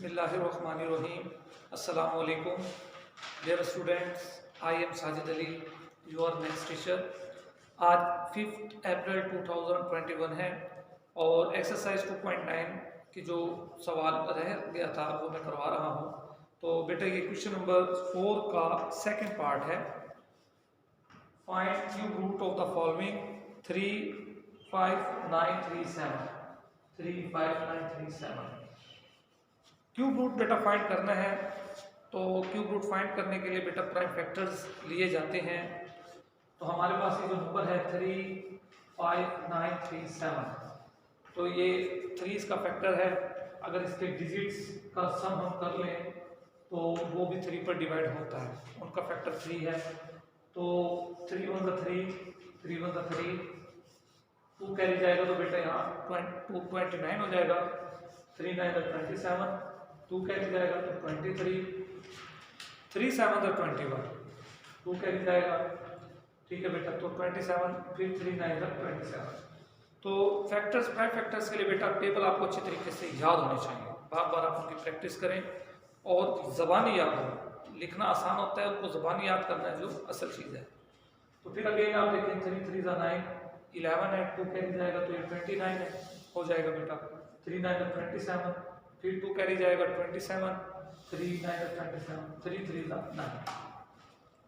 बिस्मिल्लाहिर्रहमानिर्रहीम। अस्सलाम वालेकुम dear students, I am Sajid Ali, your maths teacher. आज 5 अप्रैल 2021 है और एक्सरसाइज 2.9 की जो सवाल रह गया था वो मैं करवा रहा हूँ। तो बेटा ये क्वेश्चन नंबर 4 का सेकंड पार्ट है। Find cube root of the following 35937। 35937 cube root बेटा फाइंड करना है। तो क्यूब रूट फाइंड करने के लिए बेटा प्राइम फैक्टर्स लिए जाते हैं। तो हमारे पास ये जो नंबर है 35937, तो ये 3 इसका फैक्टर है। अगर इसके डिजिट्स का सम हम कर लें तो वो भी 3 पर डिवाइड होता है, उनका फैक्टर 3 है। तो 3 1 3, 3 1 3, 2 कैरी जाएगा तो बेटा यहाँ 29 हो जाएगा। 3 9 27, 2 कैरी जाएगा तो 23, 3 7 21, 2 कैरी जाएगा। ठीक है बेटा, तो 27, फिर 3 9 27। तो फैक्टर्स, प्राइम फैक्टर्स के लिए बेटा टेबल आपको अच्छी तरीके से याद होने चाहिए। बार बार आप उनकी प्रैक्टिस करें और ज़बानी याद हो। लिखना आसान होता है, उनको ज़बानी याद करना है जो असल चीज़ है। तो फिर अगेन आप देखें 3 3 9, 11 है, 2 कैरी जाएगा तो ये 29 है, हो जाएगा बेटा। 3 9 27, फिर 2 कैरी जाएगा 27, 3 9 27, 3 3 9।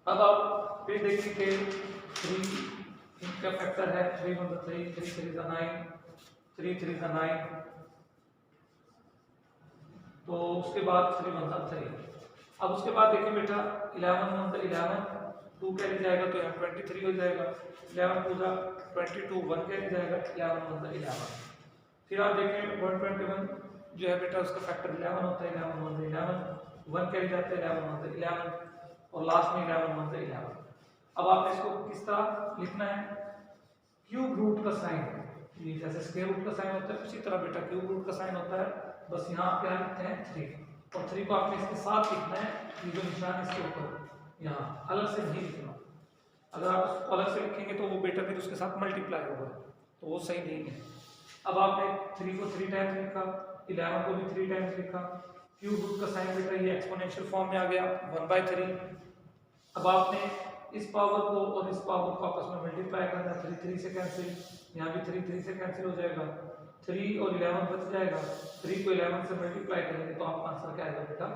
अब आप फिर देखिए कि 3 इनका फैक्टर है 3 1 3, 3 3 9, 3 3 9। तो उसके बाद 3 1 3। अब उसके बाद देखिए बेटा 11 1 11, 2 कैरी जाएगा तो यहाँ 23 हो जाएगा। 11 2 22, 1 कैरी जाएगा, 11 1 11। फिर आप देखें 121 जो है बेटा उसका फैक्टर 11 होता है। 11 1 11, 1 कैरी जाता है, 11 1 11, और लास्ट में 11 1 11। अब आपने इसको किस तरह लिखना है? क्यूब रूट का साइन, ये जैसे स्क्वायर रूट का साइन होता है उसी तरह बेटा क्यूब रूट का साइन होता है। बस यहाँ आप क्या लिखते हैं 3, और 3 को आपने इसके साथ लिखना है, ये जो निशान इसके ऊपर, यहाँ अलग से नहीं लिखना। अगर आप उसको अलग से लिखेंगे तो वो बेटा फिर उसके साथ मल्टीप्लाई होगा, तो वो सही नहीं है। अब आपने 3 को 3 टाइम्स लिखा, 11 को भी 3 टाइम्स लिखा। क्यूब रूट का साइन बेटा ये एक्सपोनेंशियल फॉर्म में आ गया 1/3। अब आपने इस पावर को और इस पावर को आपस में मल्टीप्लाई करना है। 3 3 से कैंसिल, यहाँ भी 3 3 से कैंसिल हो जाएगा। 3 और 11 बच जाएगा। 3 को 11 से मल्टीप्लाई करेंगे तो आपका आंसर क्या आएगा बेटा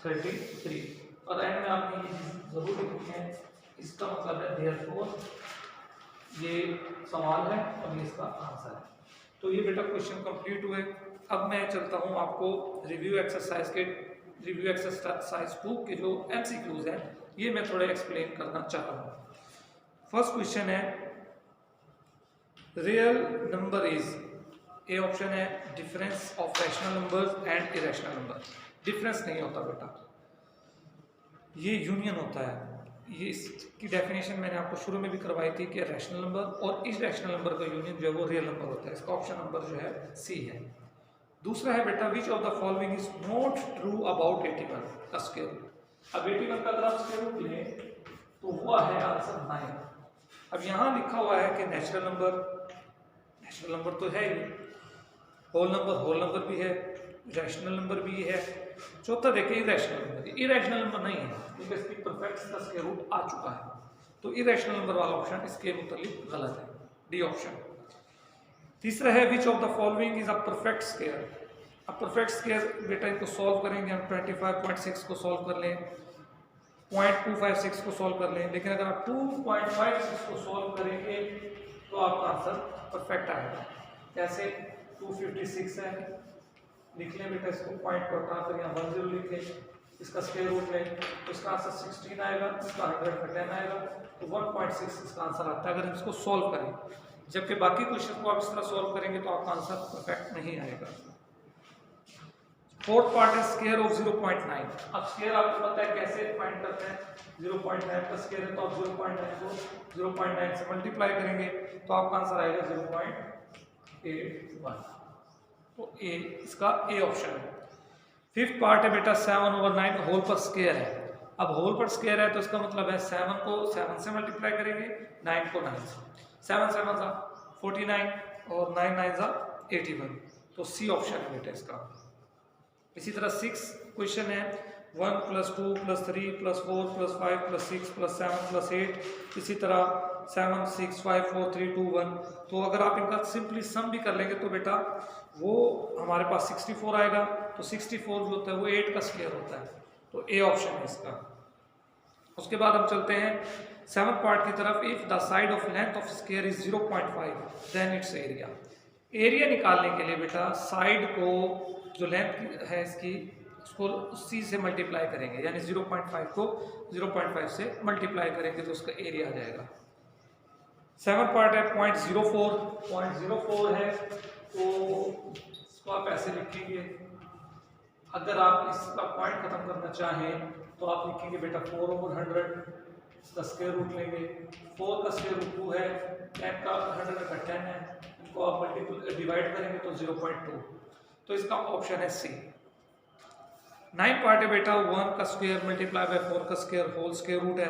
33। और एंड में आपने ये चीज जरूर लिखनी है, इसका मतलब है देयरफॉर ये सवाल है और ये इसका आंसर है। तो ये बेटा क्वेश्चन कंप्लीट हुए। अब मैं चलता हूँ आपको रिव्यू एक्सरसाइज 2 के जो MCQs हैं ये मैं थोड़े एक्सप्लेन करना चाह रहा हूँ। फर्स्ट क्वेश्चन है real number is, a option है difference of rational numbers and irrational number. Difference नहीं होता बेटा, ये यूनियन होता है। ये इसकी डेफिनेशन मैंने आपको शुरू में भी करवाई थी कि रैशनल नंबर और इरेशनल नंबर का यूनियन जो है वो रियल नंबर होता है। इसका ऑप्शन नंबर जो है सी है। दूसरा है बेटा which of the following is not true about 81 का स्क्वायर रूट। अब 81 का अगर आप स्क्वायर रूट लें तो वो है आंसर 9। अब यहाँ लिखा हुआ है कि नेचुरल नंबर तो है ही, होल नंबर भी है, रैशनल नंबर भी है। चौथा देखिए इरेशनल नंबर नहीं है क्योंकि इसकी परफेक्ट का स्क्वायर रूट आ चुका है। तो इरेशनल नंबर वाला ऑप्शन इसके मुतालिक गलत है, डी ऑप्शन। तीसरा है which of the following is a perfect square. अब परफेक्ट स्क्वायर बेटा इनको सॉल्व करेंगे हम। 25.6 को सॉल्व कर लें, 0.256 को सॉल्व कर लें, लेकिन अगर आप 2.56 को सॉल्व करेंगे तो आपका आंसर परफेक्ट आएगा। जैसे 256 है, लिख लें बेटा इसको, पॉइंट को हटाकर यहाँ 10 लिख लें, इसका स्क्वायर रूट लें तो इसका आंसर 16 आएगा, इसका 100 का 10 आएगा, तो 1.6 इसका आंसर आता है अगर हम इसको सॉल्व करें। जबकि बाकी क्वेश्चन को आप इस तरह सॉल्व करेंगे तो आपका आंसर परफेक्ट नहीं आएगा। फोर्थ पार्ट है स्क्वायर ऑफ 0.9। अब स्क्वायर आपको पता है कैसे फाइंड करते हैं। 0.9 का स्क्वायर है तो आप 0.9 को 0.9 से मल्टीप्लाई करेंगे तो आपका आंसर आएगा 0.81। तो ए इसका ए ऑप्शन है। फिफ्थ पार्ट है बेटा 7/9 होल पर स्क्वायर है। अब होल पर स्क्वायर है तो इसका मतलब है 7 को 7 से मल्टीप्लाई करेंगे, 9 को 9 से। 7 7 49 और 9 9 81, तो सी ऑप्शन है बेटा इसका। इसी तरह 6 क्वेश्चन है 1 + 2 + 3 + 4 + 5 + 6 + 7 + 8, इसी तरह 7 6 5 4 3 2 1। तो अगर आप इनका सिंपली सम भी कर लेंगे तो बेटा वो हमारे पास 64 आएगा। तो 64 जो होता है वो 8 का स्क्वायर होता है, तो ए ऑप्शन है इसका। उसके बाद हम चलते हैं 7th पार्ट की तरफ। If the side of length of square is 0.5 then it's area. Area निकालने के लिए बेटा साइड को जो लेंथ है इसकी उसको उसी से मल्टीप्लाई करेंगे, यानी 0.5 को 0.5 से मल्टीप्लाई करेंगे तो उसका एरिया आ जाएगा। 7th पार्ट है 0.04। 0.04 है तो इसको आप ऐसे लिखेंगे। अगर आप इसका पॉइंट खत्म करना चाहें तो आप लिखेंगे बेटा 4/100, इसका स्क्वायर रूट लेंगे। 4 का स्क्वायर रूट 2 है, 10 का 100 का 10 है, इनको आप मल्टीपल डिवाइड करेंगे तो 0.2। तो इसका ऑप्शन है सी। 9 पार्ट है बेटा 1 का स्क्वायर मल्टीप्लाई बाय 4 का स्क्वायर होल स्क्वायर रूट है।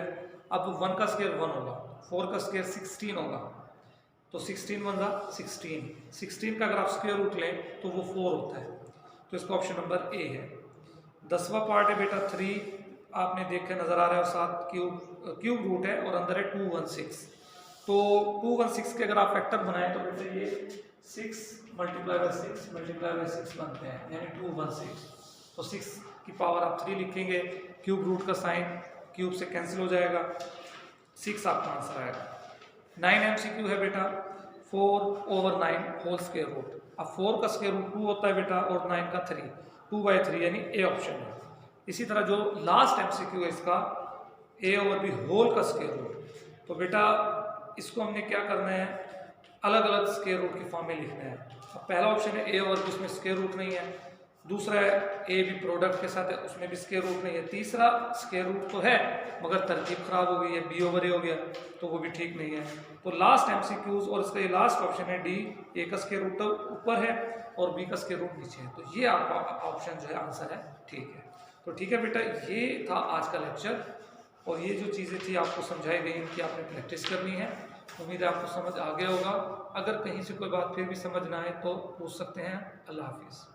अब 1 का स्क्वायर 1 होगा, 4 का स्क्वायर 16 होगा, तो 16 बन 16। 16 का अगर आप स्क्वायर रूट लें तो वो 4 होता है, तो इसका ऑप्शन नंबर ए है। 10वां पार्ट है बेटा 3, आपने देखे नजर आ रहा है, 7 क्यूब रूट है और अंदर है 216। तो 216 के अगर आप फैक्टर बनाएं तो बेटा ये 6 × 6 × 6 बनते हैं, यानी 216। तो 6 की पावर आप 3 लिखेंगे, क्यूब रूट का साइन क्यूब से कैंसिल हो जाएगा, 6 आपका आंसर आएगा। 9 MCQ है बेटा 4/9 होल स्क्वायर रूट। अब 4 का स्क्वायर रूट 2 होता है बेटा और 9 का 3, 2/3 यानी ए ऑप्शन है। इसी तरह जो लास्ट MCQ है इसका a/b होल का स्क्वायर रूट। तो बेटा इसको हमने क्या करना है, अलग अलग स्क्वायर रूट की फॉर्म में लिखना है। अब पहला ऑप्शन है a/b, उसमें स्क्वायर रूट नहीं है। दूसरा है a/b प्रोडक्ट के साथ है, उसमें भी स्क्वायर रूट नहीं है। तीसरा स्क्वायर रूट तो है मगर तरकीब खराब हो गई है, b/a हो गया, तो वो भी ठीक नहीं है। तो लास्ट MCQs और इसका ये लास्ट ऑप्शन है डी, a का स्क्वायर रूट तो ऊपर है और b का स्क्वायर रूट नीचे है, तो ये आपका ऑप्शन जो है आंसर है, ठीक है। तो ठीक है बेटा, ये था आज का लेक्चर और ये जो चीज़ें थी आपको समझाई गई, इनकी आपने प्रैक्टिस करनी है। उम्मीद है आपको समझ आ गया होगा। अगर कहीं से कोई बात फिर भी समझ ना आए तो पूछ सकते हैं। अल्लाह हाफिज़।